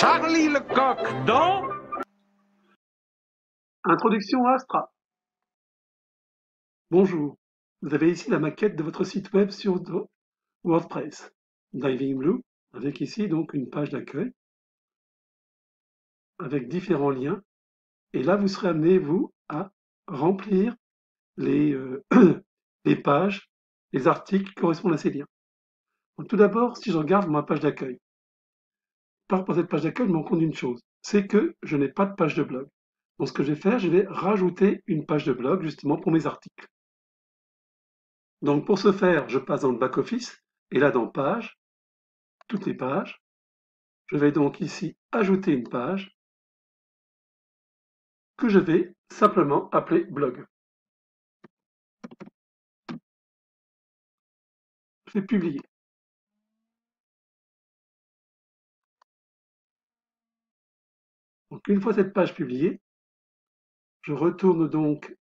Charlie Lecoq dans Introduction à Astra. Bonjour, vous avez ici la maquette de votre site web sur WordPress. Diving Blue, avec ici donc une page d'accueil, avec différents liens. Et là, vous serez amené, vous, à remplir les, les pages, les articles qui correspondent à ces liens. Donc, tout d'abord, si je regarde ma page d'accueil, par rapport à cette page d'accueil, je me rends compte d'une chose, c'est que je n'ai pas de page de blog. Donc, ce que je vais faire, je vais rajouter une page de blog, justement, pour mes articles. Donc pour ce faire, je passe dans le back-office, et là dans Pages, toutes les pages, je vais donc ici ajouter une page que je vais simplement appeler blog. Je vais publier. Donc une fois cette page publiée, je retourne donc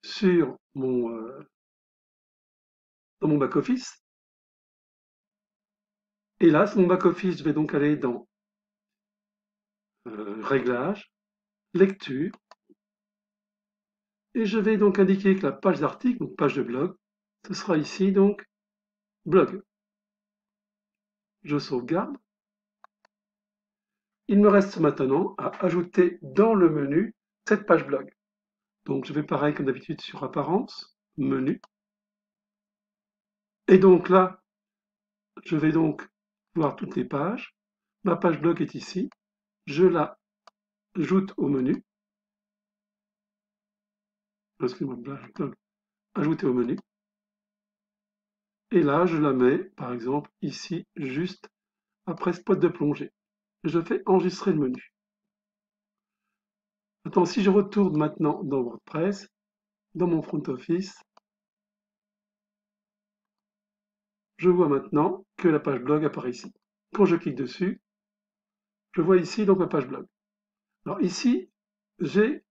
sur dans mon back-office. Et là, sur mon back-office, je vais donc aller dans Réglages, Lecture, et je vais donc indiquer que la page d'article, donc page de blog, ce sera ici donc blog. Je sauvegarde. Il me reste maintenant à ajouter dans le menu cette page blog. Donc je vais pareil comme d'habitude sur Apparence, Menu. Et donc là, je vais donc voir toutes les pages. Ma page blog est ici. Je la ajoute au menu. Excusez-moi, blog, ajouter au menu. Et là, je la mets, par exemple, ici, juste après spot de plongée. Je fais enregistrer le menu. Maintenant, si je retourne maintenant dans WordPress, dans mon front office, je vois maintenant que la page blog apparaît ici. Quand je clique dessus, je vois ici donc ma page blog. Alors ici, j'ai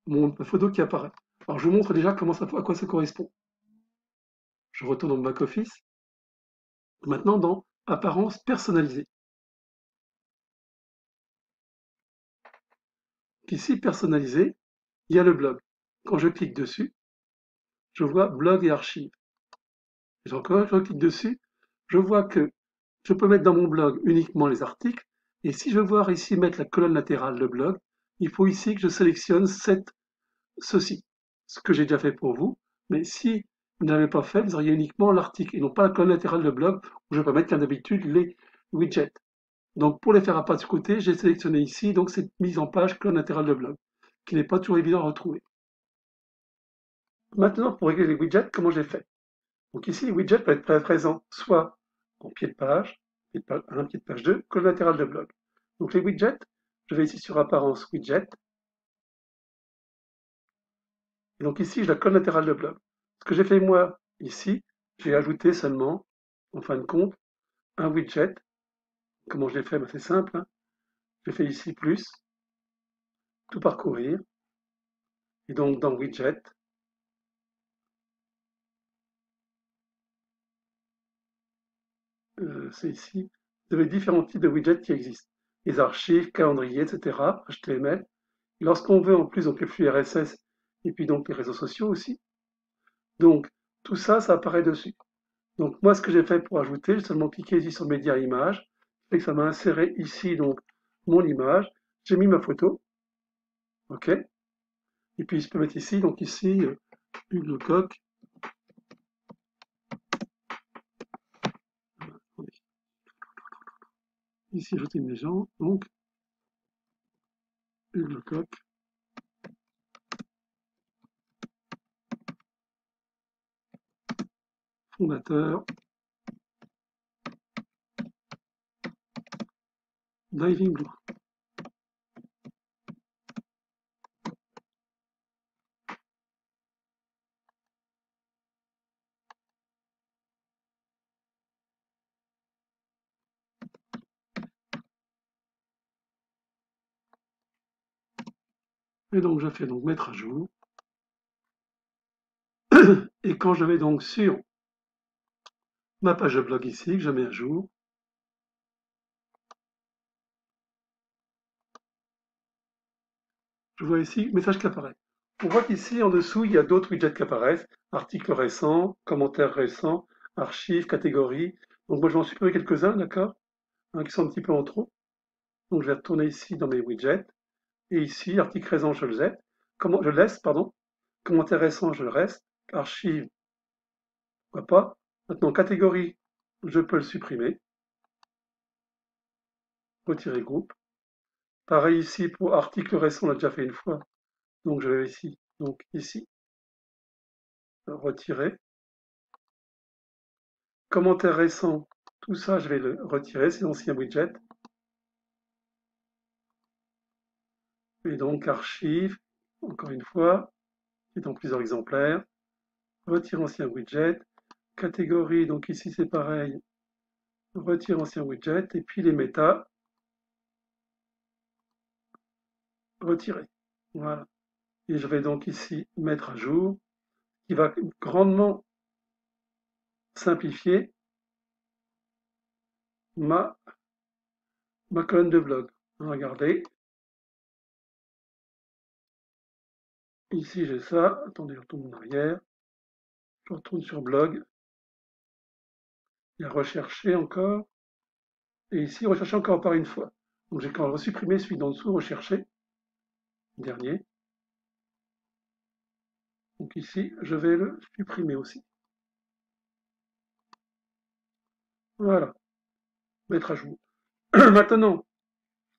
ma photo qui apparaît. Alors je vous montre déjà à quoi ça correspond. Je retourne dans le back-office. Maintenant dans Apparence personnalisée. Ici, personnalisé, il y a le blog. Quand je clique dessus, je vois blog et archives. Et quand je clique dessus, je vois que je peux mettre dans mon blog uniquement les articles. Et si je veux voir ici mettre la colonne latérale de blog, il faut ici que je sélectionne ceci. Ce que j'ai déjà fait pour vous. Mais si vous n'avez pas fait, vous auriez uniquement l'article et non pas la colonne latérale de blog où je peux mettre comme d'habitude les widgets. Donc pour les faire apparaître de côté, j'ai sélectionné ici donc cette mise en page colonne latérale de blog, qui n'est pas toujours évident à retrouver. Maintenant, pour régler les widgets, comment j'ai fait? Donc ici, les widgets peuvent être présents soit en pied de page, un pied de page 2, colonne latérale de blog. Donc les widgets, je vais ici sur Apparence Widget. Et donc ici, j'ai la colonne latérale de blog. Ce que j'ai fait moi ici, j'ai ajouté seulement, en fin de compte, un widget. Comment je l'ai fait? C'est simple. Hein. J'ai fait ici plus, tout parcourir. Et donc dans widget, c'est ici, vous avez différents types de widgets qui existent. Les archives, calendrier, etc., HTML. Lorsqu'on veut en plus donc les flux RSS et puis donc les réseaux sociaux aussi. Donc tout ça, ça apparaît dessus. Donc moi, ce que j'ai fait pour ajouter, j'ai seulement cliqué ici sur Média Images, et que ça m'a inséré ici donc mon image. J'ai mis ma photo, ok. Et puis je peux mettre ici, donc ici Hugues Lecoq. Ici, ajouter une légende, donc Hugues Lecoq, fondateur Diving Blue. Et donc je fais donc mettre à jour. Et quand je vais donc sur ma page de blog ici, que je mets à jour, Je vois ici message qui apparaît. On voit qu'ici en dessous il y a d'autres widgets qui apparaissent, articles récents, commentaires récents, archives, catégories. Donc moi je vais en supprimer quelques-uns, d'accord, qui sont un petit peu en trop. Donc je vais retourner ici dans mes widgets, et ici article récent je le laisse, commentaire récent je le reste, archive, pourquoi pas. Maintenant catégorie, je peux le supprimer, retirer groupe. Pareil ici pour article récent, on l'a déjà fait une fois, donc je vais ici, retirer. Commentaire récent, tout ça je vais le retirer, c'est l'ancien widget. Et donc archive, encore une fois, qui est dans plusieurs exemplaires. Retire ancien widget. Catégorie, donc ici c'est pareil, retire ancien widget. Et puis les méta, retirer. Voilà. Et je vais donc ici mettre à jour, qui va grandement simplifier ma colonne de blog. Regardez. Ici j'ai ça. Attendez, je retourne en arrière. Je retourne sur blog. Il y a rechercher encore. Et ici, rechercher encore par une fois. Donc j'ai quand même supprimé celui d'en dessous, rechercher, dernier. Donc ici, je vais le supprimer aussi. Voilà, mettre à jour. Maintenant,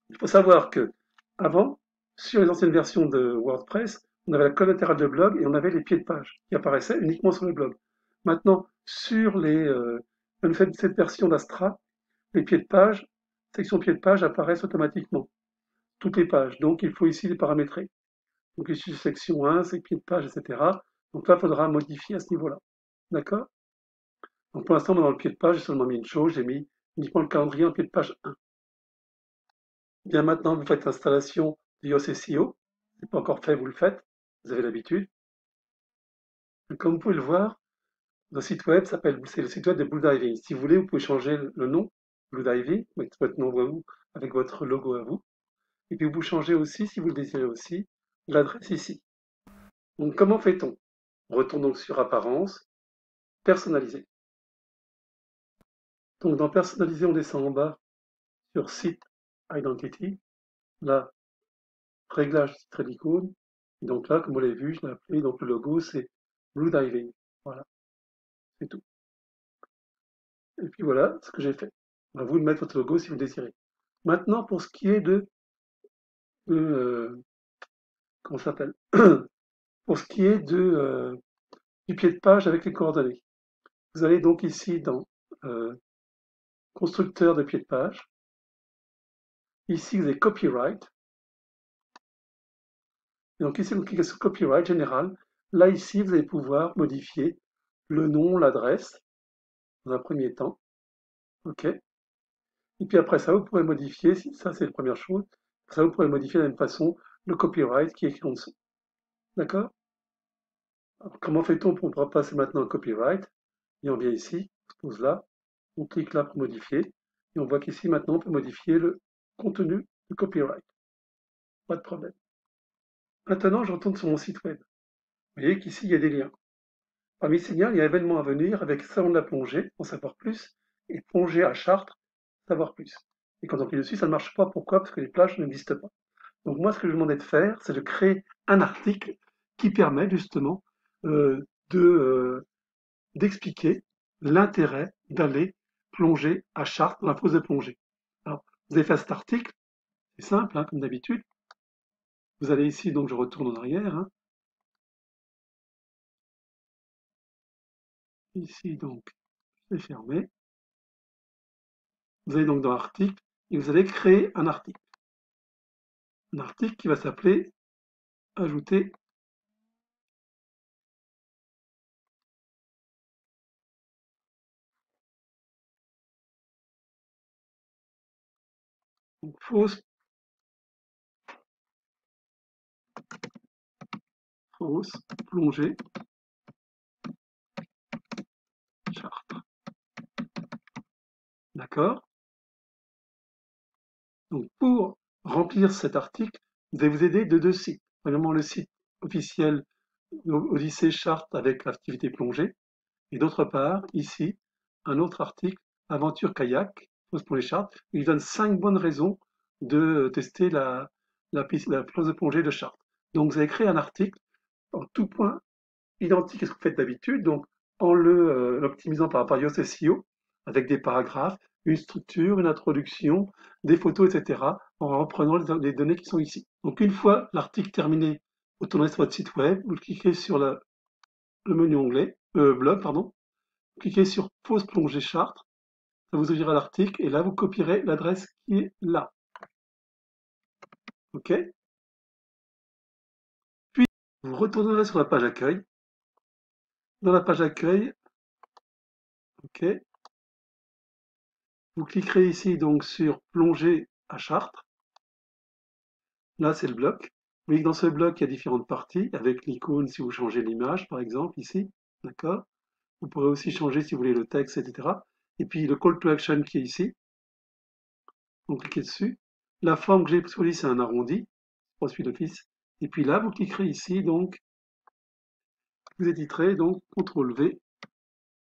il faut savoir que avant, sur les anciennes versions de WordPress, on avait la colonne latérale de blog et on avait les pieds de page qui apparaissaient uniquement sur le blog. Maintenant, sur cette version d'Astra, les pieds de page, section pieds de page apparaissent automatiquement, toutes les pages. Donc il faut ici les paramétrer. Donc ici, section 1, c'est pieds de page, etc. Donc là, il faudra modifier à ce niveau-là. D'accord? Donc pour l'instant, dans le pied de page, j'ai seulement mis une chose, j'ai mis uniquement le calendrier en pied de page 1. Bien maintenant, vous faites l'installation du Yoast SEO. Ce n'est pas encore fait, vous le faites, vous avez l'habitude. Comme vous pouvez le voir, le site web c'est le site web de Blue Diving. Si vous voulez, vous pouvez changer le nom, Blue Diving, mettre votre nom à vous, avec votre logo à vous. Et puis vous changez aussi, si vous le désirez aussi, l'adresse ici. Donc comment fait-on? On retourne donc sur Apparence, Personnaliser. Donc dans Personnaliser, on descend en bas sur Site Identity. Là, réglage du titre d'icône. Et donc là, comme vous l'avez vu, je l'ai appelé, donc le logo, c'est Blue Diving. Voilà, c'est tout. Et puis voilà ce que j'ai fait. À vous de mettre votre logo si vous le désirez. Maintenant, pour ce qui est comment ça s'appelle? Pour ce qui est du pied de page avec les coordonnées. Vous allez donc ici dans constructeur de pied de page. Ici, vous avez Copyright. Et donc ici, vous cliquez sur Copyright général. Là, ici, vous allez pouvoir modifier le nom, l'adresse, dans un premier temps. OK. Et puis après ça, vous pourrez modifier, ça c'est la première chose, ça vous pourrez modifier de la même façon le copyright qui est écrit en dessous. D'accord? Comment fait-on pour passer maintenant au copyright? Et on vient ici, on se pose là, on clique là pour modifier, et on voit qu'ici maintenant on peut modifier le contenu du copyright. Pas de problème. Maintenant, je retourne sur mon site web. Vous voyez qu'ici il y a des liens. Parmi ces liens, il y a événements à venir avec Salon de la plongée, en savoir plus, et plongée à Chartres, savoir plus. Et quand on clique dessus, ça ne marche pas. Pourquoi? Parce que les plages n'existent pas. Donc moi, ce que je demandais de faire, c'est de créer un article qui permet justement d'expliquer l'intérêt d'aller plonger à Chartres dans la fosse de plongée. Alors, vous avez fait cet article, c'est simple, hein, comme d'habitude. Vous allez ici, donc je retourne en arrière. Hein. Ici, donc, c'est fermé. Vous allez donc dans l'article et vous allez créer un article. Un article qui va s'appeler Ajouter fausse plongée Chartres. D'accord? Donc pour remplir cet article, je vais vous aider de deux sites. premièrement le site officiel Odyssée Chartres avec l'activité plongée, et d'autre part, ici, un autre article, Aventure kayak, pour les Chartres, il donne 5 bonnes raisons de tester la planche de plongée de Chartres. Donc vous avez créé un article en tout point identique à ce que vous faites d'habitude, donc en l'optimisant par rapport à Yoast SEO, avec des paragraphes, une structure, une introduction, des photos, etc., en reprenant les données qui sont ici. Donc une fois l'article terminé, vous tournez sur votre site web, vous cliquez sur le menu onglet, blog, pardon, vous cliquez sur Pause plongée Chartres, ça vous ouvrira l'article, et là vous copierez l'adresse qui est là. OK? Puis vous retournerez sur la page accueil. Dans la page accueil, OK, vous cliquerez ici donc sur Plongée à Chartres. Là, c'est le bloc. Vous voyez que dans ce bloc, il y a différentes parties, avec l'icône si vous changez l'image, par exemple, ici. D'accord? Vous pourrez aussi changer, si vous voulez, le texte, etc. Et puis le call to action qui est ici. Donc cliquez dessus. La forme que j'ai choisie, c'est un arrondi, poursuit d'office. Et puis là, vous cliquerez ici, donc, vous éditerez, donc, CTRL V,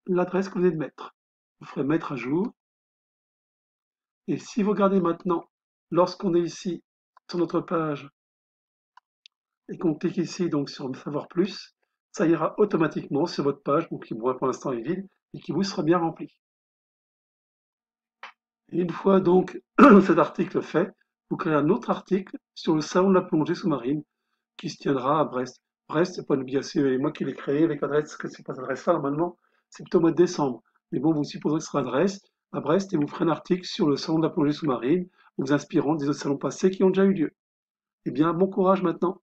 l'adresse que vous venez de mettre. Vous ferez mettre à jour. Et si vous regardez maintenant, lorsqu'on est ici, sur notre page, et qu'on clique ici donc sur Savoir plus, ça ira automatiquement sur votre page, donc qui pour l'instant est vide, et qui vous sera bien rempli. Et une fois donc cet article fait, vous créez un autre article sur le salon de la plongée sous-marine qui se tiendra à Brest. Brest, c'est pas une obligation, et moi qui l'ai créé avec l'adresse, que c'est pas cette adresse-là normalement, c'est plutôt au mois de décembre. Mais bon, vous supposerez que ce sera adresse à Brest et vous ferez un article sur le salon de la plongée sous-marine, vous inspirant des autres salons passés qui ont déjà eu lieu. Eh bien, bon courage maintenant.